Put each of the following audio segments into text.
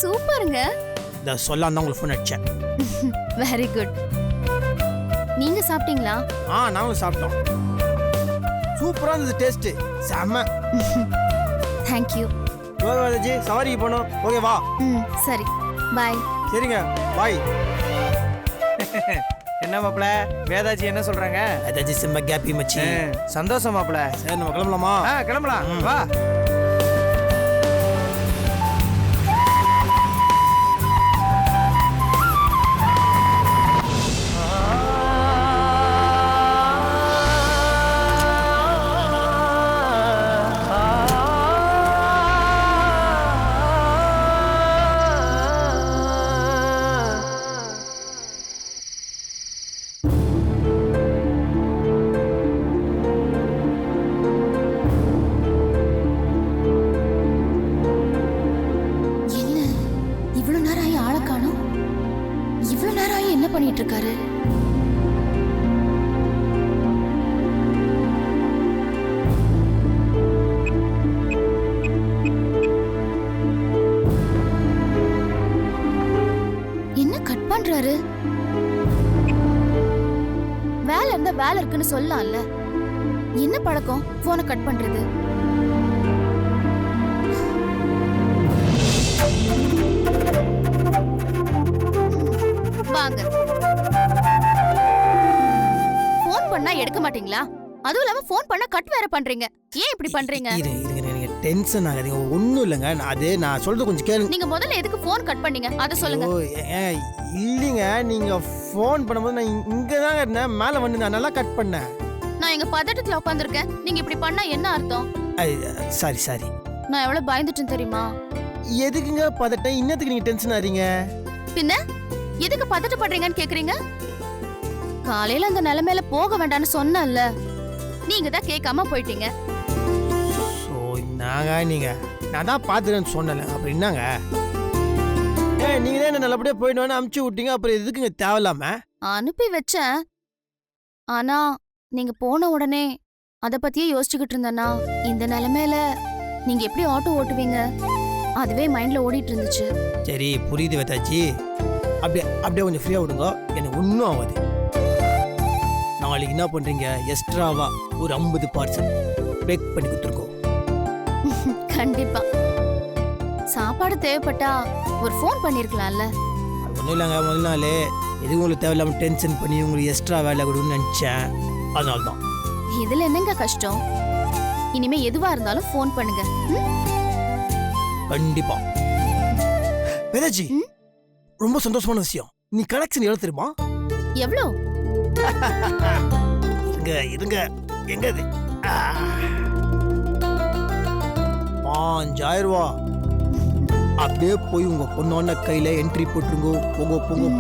சூப்பருங்க. இத சொல்லாம தான் உங்களுக்கு ஃபோன் அடிச்சேன். Very good. நீங்க சாப்பிட்டீங்களா? நாங்களும் சாப்பிட்டோம். சூப்பரா இருந்தது டேஸ்ட். செம்ம. Thank you. ஓகே வேதாஜி, சவாரிக்கு போனோம். ஓகே வா. சரி. பை. சரிங்க, பாய். என்ன மாப்ள, வேதாஜி என்ன சொல்றாங்க? வேதாஜி செம்ம கேப்பி மச்சி. சந்தோஷம் மாப்ள. சரி நம்ம கிளம்பலாமா? கிளம்பலாம். வா. பண்ணிட்டு இருக்காரு? என்ன கட் பண்றாரு? வேலை இருந்தா வேலை இருக்குன்னு சொல்லலாம்ல. என்ன பழக்கம் போனை கட் பண்றது? வாங்க. போன் பண்ணா எடுக்க மாட்டீங்களா? அதுவும் இல்லாம போன் பண்ணா கட் வேற பண்றீங்க. ஏன் இப்படி பண்றீங்க? நீங்க டென்ஷன் ஆகாதீங்க. ஒண்ணும் இல்லங்க. நான் சொல்றது கொஞ்சம் கேளுங்க. நீங்க முதல்ல எதுக்கு போன் கட் பண்ணீங்க அத சொல்லுங்க. இல்லீங்க, நீங்க போன் பண்ணும்போது நான் இங்க தான் இருந்தேன். மேல வந்து நான் நல்லா கட் பண்ணேன். நான் எங்க பதட்டத்துல உட்கார்ந்திருக்கேன். நீங்க இப்படி பண்ணா என்ன அர்த்தம்? சாரி. நான் எவ்வளவு பயந்துட்டேன் தெரியுமா? எதுக்குங்க பதட்டம்? இன்னத்துக்கு நீங்க டென்ஷன் ஆறீங்க? பின்ன எதுக்கு பதட்டப்படுறீங்கன்னு கேக்குறீங்க? காலையில அந்த நிலைமையில போக வேண்டாம்னு சொன்னேன்ல, நீங்க தான் கேட்காம போயிட்டீங்க. நான் தான் பாத்துறேன்னு சொன்னல. அப்புறம் என்னங்க? நீங்க தான் என்ன நல்லபடியா போயிடுவேன்னு அமுச்சு விட்டீங்க. அப்புறம் எதுக்குங்க தேவையில்லாம? அனுப்பி வச்சேன். ஆனா நீங்க போன உடனே அத பத்தியே யோசிச்சுக்கிட்டு இருந்தேன்னா இந்த நிலைமையில நீங்க எப்படி ஆட்டோ ஓட்டுவீங்க? அதுவே மைண்ட்ல ஓடிட்டு இருந்துச்சு. சரி புரியுது வேதாஜி. அப்படியே கொஞ்சம் ஃப்ரீயா விடுங்க. எனக்கு ஒன்றும் ஆகாது. நாளைக்கு என்ன பண்றீங்க? எக்ஸ்ட்ராவா ஒரு 50 பார்சல் பேக் பண்ணி கொடுத்துருக்கோம். கண்டிப்பா. சாப்பாடு தேவைப்பட்டா ஒரு ஃபோன் பண்ணிருக்கலாம்ல. ஒன்றும் இல்லைங்க. முதல் நாளே எதுவும் உங்களுக்கு தேவையில்லாம டென்ஷன் பண்ணி உங்களுக்கு எக்ஸ்ட்ரா வேலை கொடுன்னு நினைச்சேன். அதனால தான். இதுல என்னங்க கஷ்டம்? இனிமே எதுவா இருந்தாலும் ஃபோன் பண்ணுங்க. கண்டிப்பா. வேதாஜி, ரொம்ப சந்தோஷமான விஷயம். நீ கலெக்ஷன் எவ்வளவு தெரியுமா? எவ்வளோ? இருங்க எங்க இது? 5000 ரூபாய். அப்படியே போய் உங்க பொண்ணோட கையில என்ட்ரி போட்டுருங்க. போங்க.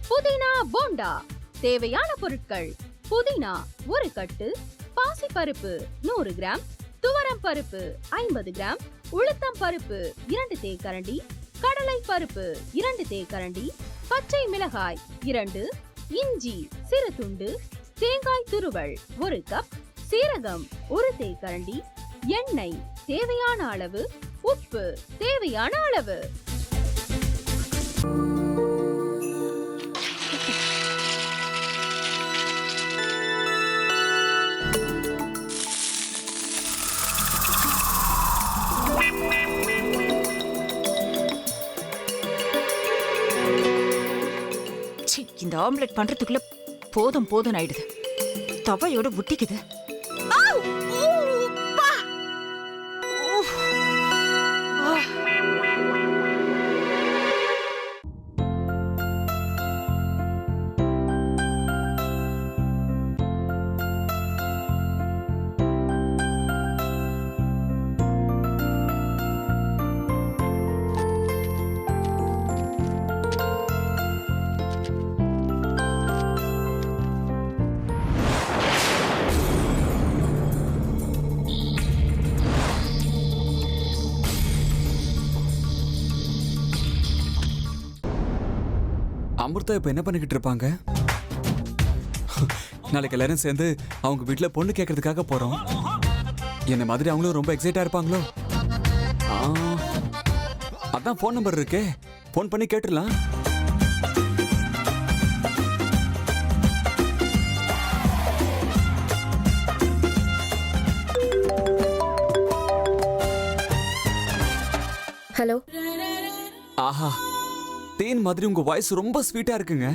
புதினா போண்டா தேவையான பொருட்கள்: புதினா 1 கட்டு, பாசிப்பருப்பு 100 கிராம், துவரம் பருப்பு 50 கிராம், உளுத்தம் பருப்பு 2 தேக்கரண்டி, கடலை பருப்பு 2 தேக்கரண்டி, பச்சை மிளகாய் 2, இஞ்சி சிறு துண்டு, தேங்காய் துருவல் 1 கப், சீரகம் 1 தேக்கரண்டி, எண்ணெய் தேவையான அளவு, உப்பு தேவையான அளவு. இந்த ஆம்லெட் பண்றதுக்குள்ள போதும் ஆயிடுது. தவையோட ஒட்டிக்குது. அமிர்தா இப்ப என்ன பண்ணிக்கிட்டு இருப்பாங்க? நாளைக்கு எல்லாரும் சேர்ந்து அவங்க வீட்ல பொண்ணு கேட்கறதுக்காக போறோம். என்ன மாதிரி அவங்களும் ரொம்ப எக்ஸைட்டா இருப்பாங்களோ? ஆ, அதான் ஃபோன் நம்பர் இருக்கே, ஃபோன் பண்ணி கேட்டுடலாம். ஹலோ. ஆஹா, தேன் மாதிரி உங்க வாய்ஸ் ரொம்ப ஸ்வீட்டா இருக்குங்க.